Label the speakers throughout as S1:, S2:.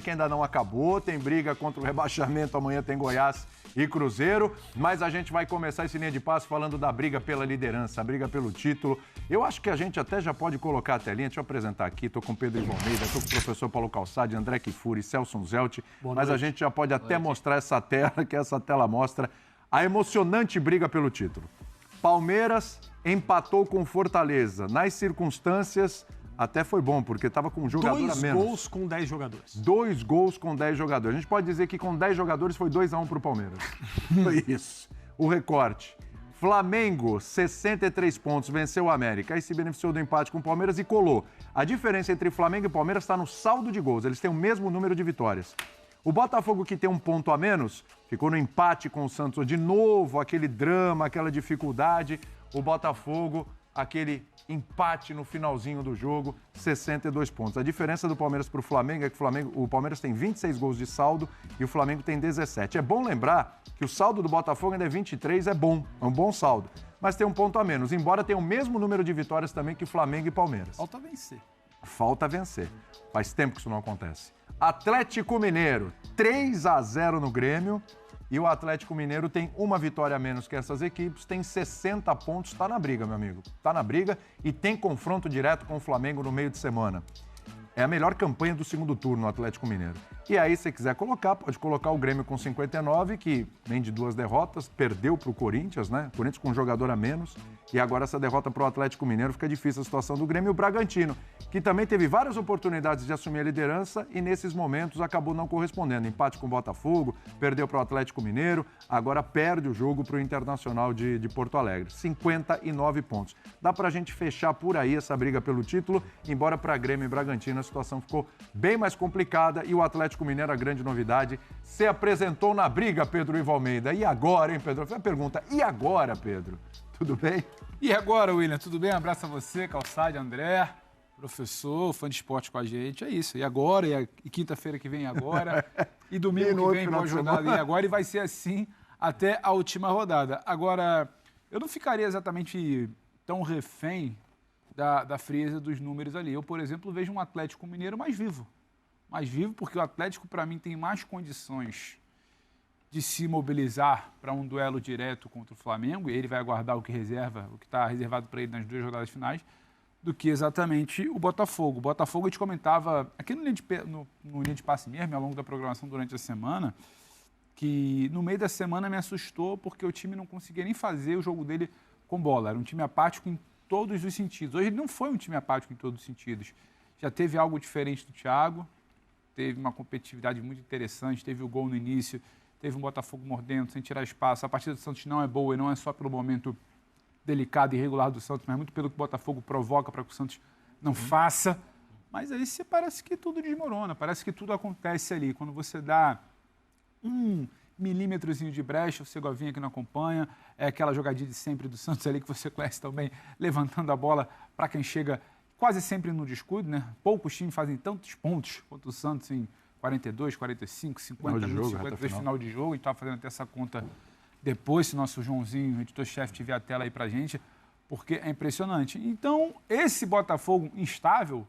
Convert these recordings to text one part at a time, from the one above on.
S1: Que ainda não acabou, tem briga contra o rebaixamento, amanhã tem Goiás e Cruzeiro, mas a gente vai começar esse linha de passe falando da briga pela liderança, a briga pelo título. Eu acho que a gente até já pode colocar a telinha, deixa eu apresentar aqui, estou com Pedro Ivo Almeida, estou com o professor Paulo Calçade, André Kifuri, Celso Zelt, mas a gente já pode até mostrar essa tela, que essa tela mostra a emocionante briga pelo título. Palmeiras empatou com Fortaleza, nas circunstâncias... Até foi bom, porque estava com um jogador a menos.
S2: 2 gols com 10 jogadores.
S1: 2 gols com 10 jogadores. A gente pode dizer que com 10 jogadores foi 2-1 para o Palmeiras. Foi isso. O recorte. Flamengo, 63 pontos, venceu o América. Aí se beneficiou do empate com o Palmeiras e colou. A diferença entre Flamengo e Palmeiras está no saldo de gols. Eles têm o mesmo número de vitórias. O Botafogo, que tem um ponto a menos, ficou no empate com o Santos. De novo, aquele drama, aquela dificuldade. O Botafogo, aquele empate no finalzinho do jogo, 62 pontos. A diferença do Palmeiras para o Flamengo é que o Palmeiras tem 26 gols de saldo e o Flamengo tem 17. É bom lembrar que o saldo do Botafogo ainda é 23, é um bom saldo. Mas tem um ponto a menos, embora tenha o mesmo número de vitórias também que Flamengo e Palmeiras.
S2: Falta vencer.
S1: Falta vencer. Faz tempo que isso não acontece. Atlético Mineiro, 3-0 no Grêmio. E o Atlético Mineiro tem uma vitória a menos que essas equipes, tem 60 pontos, está na briga, meu amigo. Está na briga e tem confronto direto com o Flamengo no meio de semana. É a melhor campanha do segundo turno, o Atlético Mineiro. E aí, se quiser colocar, pode colocar o Grêmio com 59, que vem de 2 derrotas, perdeu para o Corinthians, né? O Corinthians com um jogador a menos. E agora essa derrota para o Atlético Mineiro fica difícil a situação do Grêmio. E o Bragantino, que também teve várias oportunidades de assumir a liderança e nesses momentos acabou não correspondendo. Empate com o Botafogo, perdeu para o Atlético Mineiro, agora perde o jogo para o Internacional de Porto Alegre. 59 pontos. Dá para a gente fechar por aí essa briga pelo título, embora para Grêmio e Bragantino a situação ficou bem mais complicada e o Atlético Mineiro, a grande novidade, se apresentou na briga, Pedro Ivo Almeida. E agora, hein, Pedro? Foi a pergunta. E agora, Pedro? Tudo bem?
S3: E agora, William? Tudo bem? Um abraço a você, Calçade, André, professor, fã de esporte com a gente. É isso. E agora? E quinta-feira que vem agora? E domingo que vem, boa jornada. E agora? E vai ser assim até a última rodada. Agora, eu não ficaria exatamente tão refém da frieza dos números ali. Eu, por exemplo, vejo um Atlético Mineiro mais vivo. Mais vivo porque o Atlético, para mim, tem mais condições de se mobilizar para um duelo direto contra o Flamengo, e ele vai aguardar o que está reservado para ele nas 2 rodadas finais, do que exatamente o Botafogo. O Botafogo, a gente comentava aqui no linha de passe mesmo, ao longo da programação durante a semana, que no meio da semana me assustou porque o time não conseguia nem fazer o jogo dele com bola. Era um time apático em todos os sentidos. Hoje ele não foi um time apático em todos os sentidos. Já teve algo diferente do Thiago, teve uma competitividade muito interessante, teve o gol no início, teve um Botafogo mordendo, sem tirar espaço. A partida do Santos não é boa e não é só pelo momento delicado e irregular do Santos, mas muito pelo que o Botafogo provoca para que o Santos não faça. Mas aí parece que tudo desmorona, parece que tudo acontece ali. Quando você dá um milímetrozinho de brecha, o Segovinha que não acompanha, é aquela jogadinha de sempre do Santos ali que você conhece também, levantando a bola para quem chega quase sempre no descuido, né? Poucos times fazem tantos pontos quanto o Santos em 42, 45, 50 minutos, 52 final de jogo. A gente estava fazendo até essa conta depois, se nosso Joãozinho, editor-chefe, tiver a tela aí pra gente, porque é impressionante. Então, esse Botafogo instável,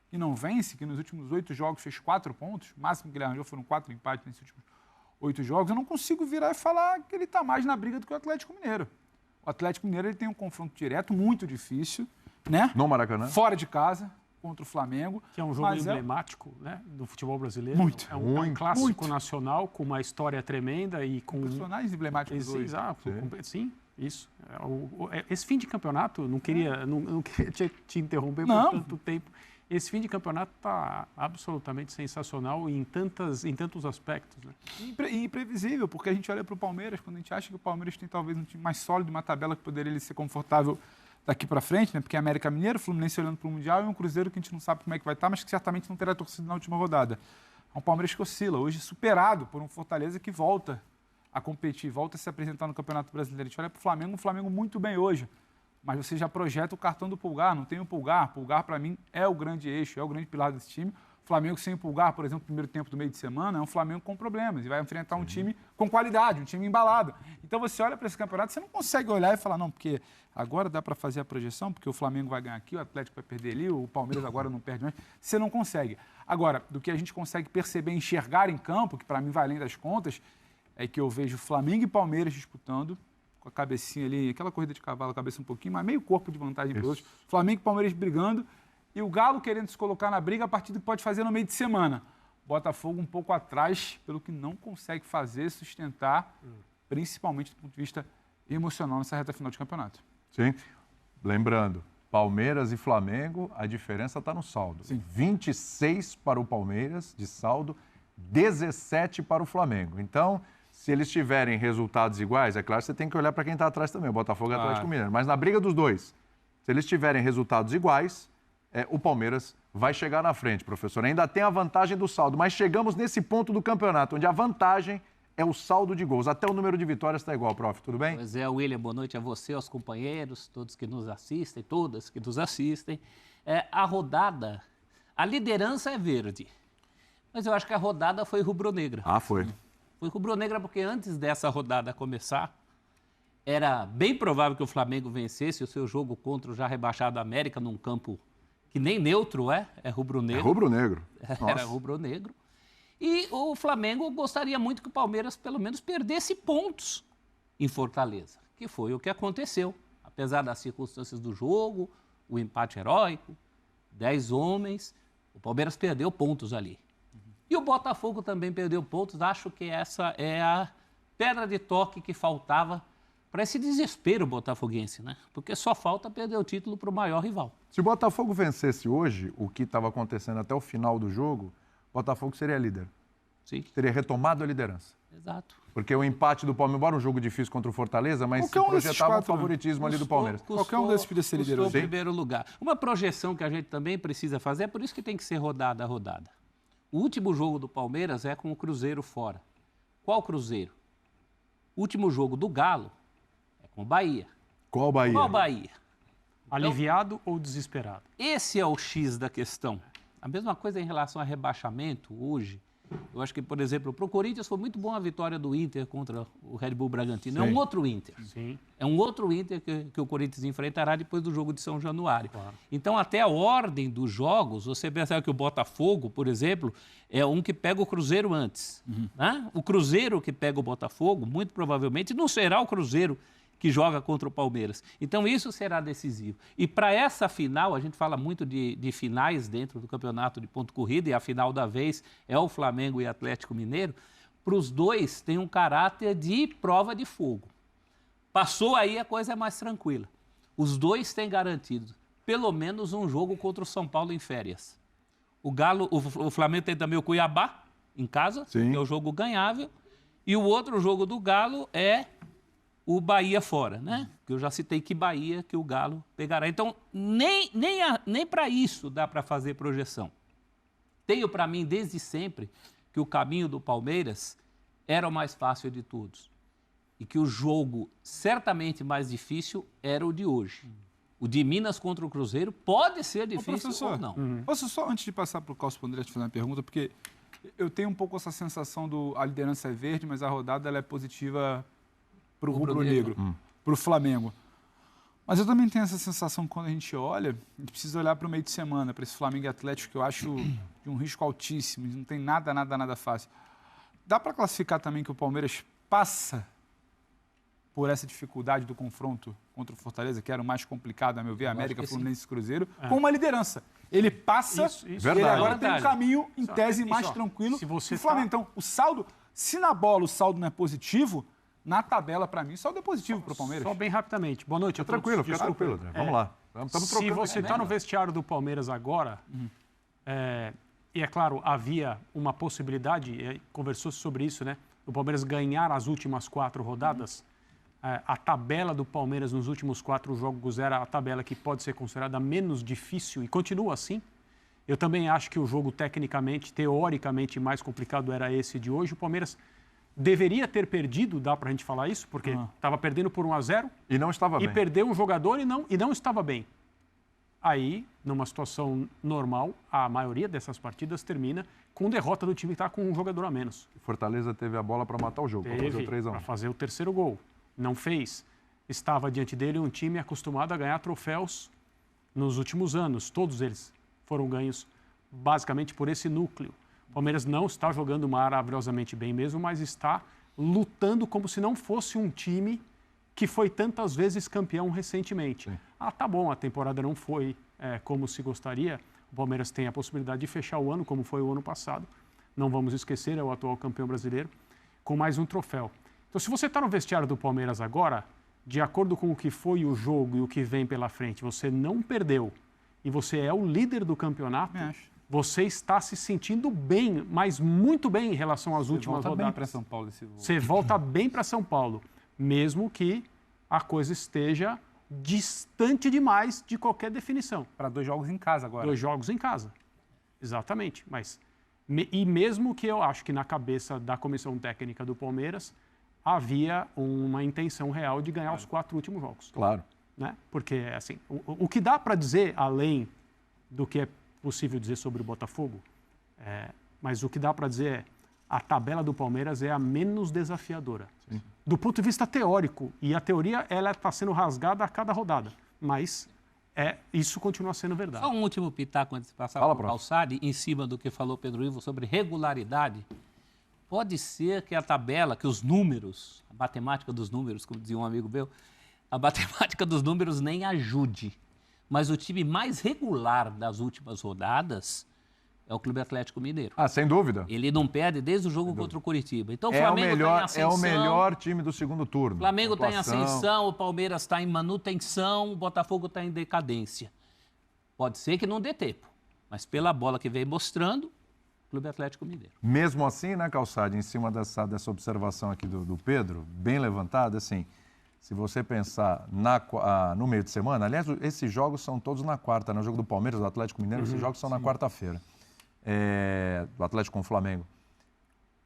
S3: que não vence, que nos últimos 8 jogos fez 4 pontos, o máximo que ele arranjou foram 4 empates nesses últimos 8 jogos, eu não consigo virar e falar que ele está mais na briga do que o Atlético Mineiro. O Atlético Mineiro ele tem um confronto direto muito difícil, né?
S1: No Maracanã.
S3: Fora de casa, contra o Flamengo.
S2: Que é um jogo emblemático, né, do futebol brasileiro.
S3: Muito.
S2: É um clássico nacional com uma história tremenda e com...
S3: Personagens emblemáticos hoje.
S2: Exato. Sim, isso. Esse fim de campeonato, não queria te interromper por tanto tempo. Esse fim de campeonato está absolutamente sensacional em tantos aspectos. Né?
S3: E imprevisível, porque a gente olha para o Palmeiras, quando a gente acha que o Palmeiras tem talvez um time mais sólido, uma tabela que poderia ele ser confortável daqui para frente, né? Porque é América Mineiro, Fluminense olhando para o Mundial e um Cruzeiro que a gente não sabe como é que vai estar, mas que certamente não terá torcida na última rodada. É um Palmeiras que oscila, hoje superado por um Fortaleza que volta a competir, volta a se apresentar no Campeonato Brasileiro. A gente olha para o Flamengo muito bem hoje. Mas você já projeta o cartão do Pulgar, não tem o Pulgar. Pulgar, para mim, é o grande eixo, é o grande pilar desse time. Flamengo sem empolgar, por exemplo, no primeiro tempo do meio de semana, é um Flamengo com problemas e vai enfrentar um time com qualidade, um time embalado. Então você olha para esse campeonato, você não consegue olhar e falar, não, porque agora dá para fazer a projeção, porque o Flamengo vai ganhar aqui, o Atlético vai perder ali, o Palmeiras agora não perde mais. Você não consegue. Agora, do que a gente consegue perceber, enxergar em campo, que para mim vai além das contas, é que eu vejo Flamengo e Palmeiras disputando, com a cabecinha ali, aquela corrida de cavalo, a cabeça um pouquinho, mas meio corpo de vantagem para os outros. Flamengo e Palmeiras brigando, e o Galo querendo se colocar na briga a partir do que pode fazer no meio de semana. Botafogo um pouco atrás, pelo que não consegue fazer, sustentar, principalmente do ponto de vista emocional nessa reta final de campeonato.
S1: Sim. Lembrando, Palmeiras e Flamengo, a diferença está no saldo.
S3: Sim.
S1: 26 para o Palmeiras de saldo, 17 para o Flamengo. Então, se eles tiverem resultados iguais, é claro que você tem que olhar para quem está atrás também, o Botafogo e o Atlético Mineiro. Mas na briga dos dois, se eles tiverem resultados iguais, o Palmeiras vai chegar na frente, professor. Ainda tem a vantagem do saldo, mas chegamos nesse ponto do campeonato, onde a vantagem é o saldo de gols. Até o número de vitórias está igual, prof. Tudo bem?
S4: Pois é, William, boa noite a você, aos companheiros, todos que nos assistem, todas que nos assistem. A rodada, a liderança é verde, mas eu acho que a rodada foi rubro-negra.
S1: Ah, foi.
S4: Foi rubro-negra porque antes dessa rodada começar, era bem provável que o Flamengo vencesse o seu jogo contra o já rebaixado América num campo que nem neutro é rubro-negro.
S1: É rubro-negro.
S4: Era rubro-negro. E o Flamengo gostaria muito que o Palmeiras, pelo menos, perdesse pontos em Fortaleza, que foi o que aconteceu. Apesar das circunstâncias do jogo, o empate heróico, 10 homens, o Palmeiras perdeu pontos ali. E o Botafogo também perdeu pontos. Acho que essa é a pedra de toque que faltava para esse desespero botafoguense, né? Porque só falta perder o título para o maior rival.
S1: Se o Botafogo vencesse hoje, o que estava acontecendo até o final do jogo, o Botafogo seria líder.
S4: Sim.
S1: Teria retomado a liderança.
S4: Exato.
S1: Porque o empate do Palmeiras, embora um jogo difícil contra o Fortaleza, mas se projetava um favoritismo ali do Palmeiras.
S3: Qualquer um desses podia ser líder hoje.
S4: Primeiro lugar. Uma projeção que a gente também precisa fazer, é por isso que tem que ser rodada a rodada. O último jogo do Palmeiras é com o Cruzeiro fora. Qual Cruzeiro? O último jogo do Galo é com o Bahia.
S1: Qual Bahia?
S4: Qual Bahia?
S2: Aliviado ou desesperado?
S4: Esse é o X da questão. A mesma coisa em relação a rebaixamento hoje. Eu acho que, por exemplo, para o Corinthians foi muito bom a vitória do Inter contra o Red Bull Bragantino.
S1: Sim.
S4: É um outro Inter.
S2: Sim.
S4: É um outro Inter que o Corinthians enfrentará depois do jogo de São Januário.
S2: Claro.
S4: Então, até a ordem dos jogos, você percebe que o Botafogo, por exemplo, é um que pega o Cruzeiro antes. Né? O Cruzeiro que pega o Botafogo, muito provavelmente, não será o Cruzeiro que joga contra o Palmeiras. Então, isso será decisivo. E para essa final, a gente fala muito de finais dentro do campeonato de ponto corrida, e a final da vez é o Flamengo e Atlético Mineiro. Para os dois, tem um caráter de prova de fogo. Passou aí, a coisa é mais tranquila. Os dois têm garantido pelo menos um jogo contra o São Paulo em férias. O Flamengo tem também o Cuiabá em casa,
S1: Sim.
S4: que é o jogo ganhável, e o outro jogo do Galo é o Bahia fora, né? Que eu já citei que Bahia que o Galo pegará. Então, nem para isso dá para fazer projeção. Tenho para mim, desde sempre, que o caminho do Palmeiras era o mais fácil de todos. E que o jogo certamente mais difícil era o de hoje. O de Minas contra o Cruzeiro pode ser difícil ou não.
S3: Posso só, antes de passar para o Cássio Pondré, te fazer uma pergunta, porque eu tenho um pouco essa sensação a liderança é verde, mas a rodada ela é positiva para o rubro-negro, para o Flamengo. Mas eu também tenho essa sensação que quando a gente olha, a gente precisa olhar para o meio de semana, para esse Flamengo e Atlético, que eu acho de um risco altíssimo, não tem nada fácil. Dá para classificar também que o Palmeiras passa por essa dificuldade do confronto contra o Fortaleza, que era o mais complicado, a meu ver, América, Fluminense e Cruzeiro, com uma liderança. Ele passa,
S2: Isso.
S3: ele agora tem um caminho, em tese, mais tranquilo.
S2: Se você
S3: o Flamengo, então, o saldo, se na bola o saldo não é positivo, na tabela, para mim, só é positivo para o Palmeiras.
S2: Só bem rapidamente. Boa noite a todos.
S1: Tranquilo, fica tranquilo. André. Vamos lá.
S2: Se você está no vestiário do Palmeiras agora, e é claro, havia uma possibilidade, conversou-se sobre isso, né? O Palmeiras ganhar as últimas 4 rodadas. A tabela do Palmeiras nos últimos 4 jogos era a tabela que pode ser considerada menos difícil e continua assim. Eu também acho que o jogo tecnicamente, teoricamente mais complicado era esse de hoje. O Palmeiras deveria ter perdido, dá para a gente falar isso, porque estava perdendo por 1-0.
S1: E não estava bem.
S2: E perdeu um jogador e não estava bem. Aí, numa situação normal, a maioria dessas partidas termina com derrota do time que está com um jogador a menos.
S1: Fortaleza teve a bola para matar o jogo, para fazer o 3-1.
S2: Para fazer o terceiro gol. Não fez. Estava diante dele um time acostumado a ganhar troféus nos últimos anos. Todos eles foram ganhos basicamente por esse núcleo. O Palmeiras não está jogando maravilhosamente bem mesmo, mas está lutando como se não fosse um time que foi tantas vezes campeão recentemente. Sim. Tá bom, a temporada não foi como se gostaria. O Palmeiras tem a possibilidade de fechar o ano, como foi o ano passado. Não vamos esquecer, é o atual campeão brasileiro, com mais um troféu. Então, se você está no vestiário do Palmeiras agora, de acordo com o que foi o jogo e o que vem pela frente, você não perdeu e você é o líder do campeonato, você está se sentindo bem, mas muito bem em relação às últimas rodadas.
S3: Bem para São Paulo esse jogo.
S2: Você volta bem para São Paulo, mesmo que a coisa esteja distante demais de qualquer definição.
S3: Para 2 jogos em casa agora.
S2: 2 jogos em casa, exatamente. Mas, e mesmo que eu acho que na cabeça da comissão técnica do Palmeiras havia uma intenção real de ganhar os 4 últimos jogos.
S1: Claro.
S2: Né? Porque, assim, o que dá para dizer, além do que é possível dizer sobre o Botafogo, mas o que dá para dizer é a tabela do Palmeiras é a menos desafiadora. Sim. Do ponto de vista teórico, e a teoria ela está sendo rasgada a cada rodada, mas isso continua sendo verdade.
S4: Só um último pitaco antes de passar para o Calçade, em cima do que falou Pedro Ivo sobre regularidade. Pode ser que a tabela, que os números, a matemática dos números, como dizia um amigo meu, a matemática dos números nem ajude. Mas o time mais regular das últimas rodadas é o Clube Atlético Mineiro.
S1: Sem dúvida.
S4: Ele não perde desde o jogo contra o Curitiba. Então, o
S1: Flamengo está em ascensão. É o melhor time do segundo turno.
S4: O Flamengo está em ascensão, o Palmeiras está em manutenção, o Botafogo está em decadência. Pode ser que não dê tempo, mas pela bola que vem mostrando, Clube Atlético Mineiro.
S1: Mesmo assim, né, Calçade, em cima dessa observação aqui do Pedro, bem levantada, assim, se você pensar no meio de semana, aliás, esses jogos são todos na quarta, né? O jogo do Palmeiras, do Atlético Mineiro, esses jogos são na quarta-feira. Do Atlético com o Flamengo.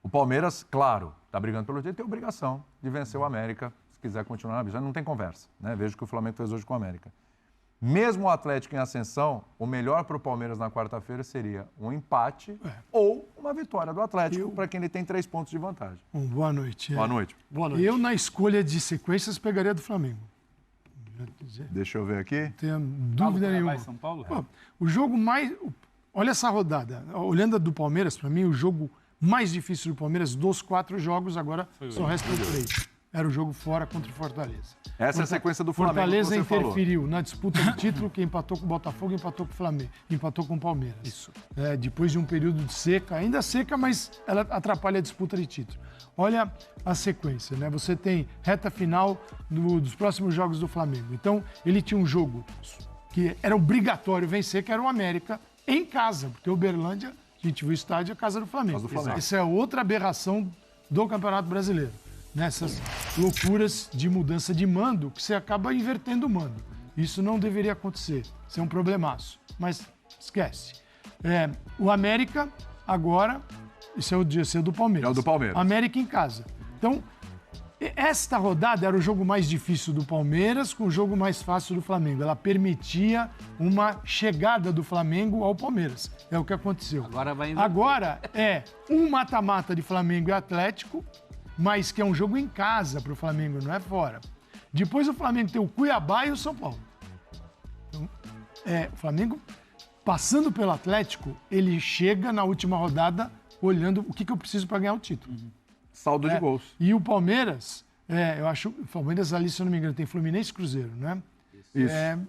S1: O Palmeiras, claro, está brigando pelo título, tem obrigação de vencer o América, se quiser continuar na briga. Não tem conversa, né? Veja o que o Flamengo fez hoje com o América. Mesmo o Atlético em ascensão, o melhor para o Palmeiras na quarta-feira seria um empate ou uma vitória do Atlético, para quem ele tem 3 pontos de vantagem.
S5: Boa noite.
S1: Boa noite.
S2: Boa noite.
S5: Eu, na escolha de sequências, pegaria do Flamengo.
S1: Deixa eu ver aqui.
S5: Não tenho dúvida nenhuma.
S3: São Paulo?
S5: O jogo mais... Olha essa rodada. Olhando a do Palmeiras, para mim, o jogo mais difícil do Palmeiras, dos 4 jogos, agora só restam 3. Era o jogo fora contra o Fortaleza.
S1: Essa é a sequência do Flamengo.
S5: Fortaleza interferiu na disputa do título, que empatou com o Botafogo, empatou com o Flamengo, empatou com o Palmeiras.
S2: Isso.
S5: Depois de um período de seca, ainda seca, mas ela atrapalha a disputa de título. Olha a sequência, né? Você tem reta final dos próximos jogos do Flamengo. Então, ele tinha um jogo que era obrigatório vencer, que era o América, em casa, porque o Uberlândia, a gente viu o estádio, é a casa do Flamengo. Essa é outra aberração do Campeonato Brasileiro. Nessas loucuras de mudança de mando, que você acaba invertendo o mando. Isso não deveria acontecer. Isso é um problemaço. Mas esquece. O América, agora, isso é o do Palmeiras.
S1: É o do Palmeiras.
S5: América em casa. Então, esta rodada era o jogo mais difícil do Palmeiras com o jogo mais fácil do Flamengo. Ela permitia uma chegada do Flamengo ao Palmeiras. É o que aconteceu. Agora é um mata-mata de Flamengo e Atlético, mas que é um jogo em casa para o Flamengo, não é fora. Depois o Flamengo tem o Cuiabá e o São Paulo. Então, o Flamengo, passando pelo Atlético, ele chega na última rodada olhando o que eu preciso para ganhar o título.
S1: Saldo de gols.
S5: E o Palmeiras, eu acho, o Palmeiras ali, se eu não me engano, tem Fluminense e Cruzeiro, né?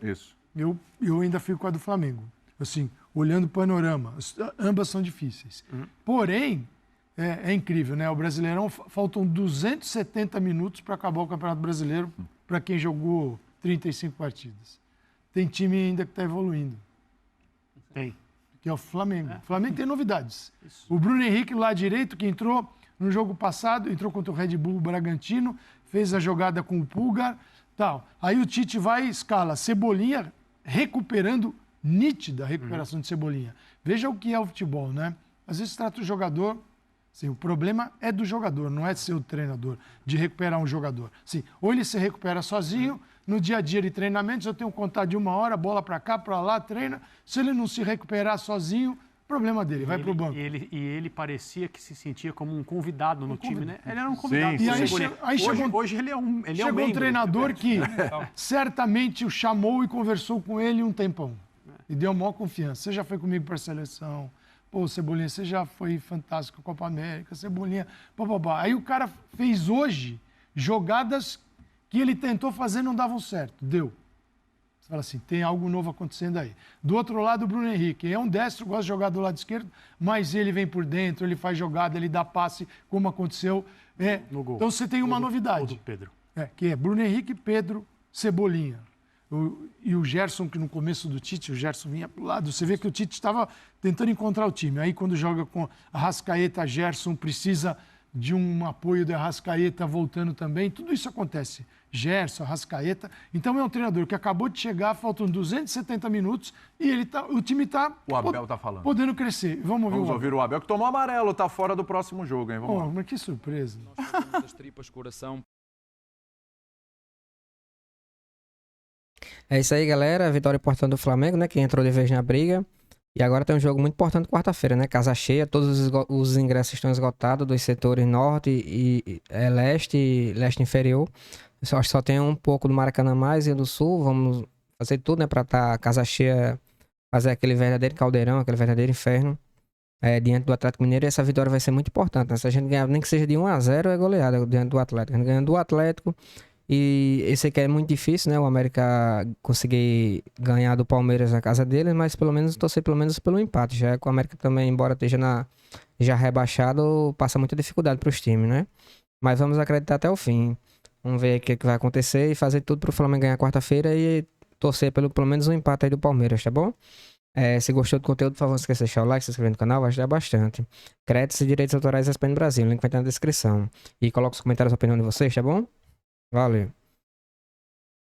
S1: Isso.
S5: Eu ainda fico com a do Flamengo. Assim, olhando o panorama, ambas são difíceis. Porém, é incrível, né? O Brasileirão, faltam 270 minutos para acabar o Campeonato Brasileiro para quem jogou 35 partidas. Tem time ainda que está evoluindo.
S2: Tem.
S5: Que é o Flamengo. O Flamengo tem novidades. Isso. O Bruno Henrique, lá direito, que entrou no jogo passado, entrou contra o Red Bull Bragantino, fez a jogada com o Pulgar, tal. Aí o Tite vai e escala Cebolinha, recuperando, nítida recuperação de Cebolinha. Veja o que é o futebol, né? Às vezes trata o jogador... Sim, o problema é do jogador, não é seu treinador, de recuperar um jogador. Sim, ou ele se recupera sozinho, no dia a dia de treinamentos, eu tenho um contato de 1 hora, bola para cá, para lá, treina. Se ele não se recuperar sozinho, problema dele, vai pro banco.
S2: E ele parecia que se sentia como um convidado no time, né? Ele era um convidado.
S1: Sim,
S5: E aí,
S2: hoje ele é um
S5: chegou um treinador que certamente o chamou e conversou com ele um tempão. E deu maior confiança. Você já foi comigo para a seleção. Pô, Cebolinha, você já foi fantástico com a Copa América, Cebolinha, bababá. Aí o cara fez hoje jogadas que ele tentou fazer e não davam certo. Deu. Você fala assim, tem algo novo acontecendo aí. Do outro lado, o Bruno Henrique. É um destro, gosta de jogar do lado esquerdo, mas ele vem por dentro, ele faz jogada, ele dá passe, como aconteceu.
S2: No gol.
S5: Então você tem uma novidade.
S2: Do Pedro.
S5: Que é Bruno Henrique, Pedro, Cebolinha. E o Gerson, que no começo do Tite, o Gerson vinha pro lado. Você vê que o Tite estava tentando encontrar o time. Aí quando joga com Arrascaeta, Gerson precisa de um apoio do Arrascaeta voltando também. Tudo isso acontece. Gerson, Arrascaeta. Então é um treinador que acabou de chegar, faltam 270 minutos e o time está
S1: O Abel tá falando.
S5: podendo crescer. Vamos
S1: ouvir o Abel, que tomou amarelo, tá fora do próximo jogo, hein? Vamos lá.
S5: Mas que surpresa.
S6: Nós as tripas, coração.
S7: É isso aí, galera. Vitória importante do Flamengo, né? Que entrou de vez na briga. E agora tem um jogo muito importante quarta-feira, né? Casa cheia, todos os ingressos estão esgotados dos setores norte e leste inferior. Acho que só tem um pouco do Maracanã mais e do sul. Vamos fazer tudo, né? Pra estar casa cheia, fazer aquele verdadeiro caldeirão, aquele verdadeiro inferno diante do Atlético Mineiro. E essa vitória vai ser muito importante, né? Se a gente ganhar, nem que seja de 1-0, é goleada diante do Atlético. A gente ganhando do Atlético. E esse aqui é muito difícil, né? O América conseguir ganhar do Palmeiras na casa dele, mas pelo menos torcer pelo empate. Já que o América também, embora esteja já rebaixado, passa muita dificuldade para os times, né? Mas vamos acreditar até o fim. Vamos ver o que vai acontecer e fazer tudo para o Flamengo ganhar quarta-feira e torcer pelo menos um empate aí do Palmeiras, tá bom? Se gostou do conteúdo, por favor, não esqueça de deixar o like, se inscrever no canal, vai ajudar bastante. Créditos e direitos autorais da SPN Brasil, o link vai estar na descrição. E coloque os comentários, a opinião de vocês, tá bom? Valeu.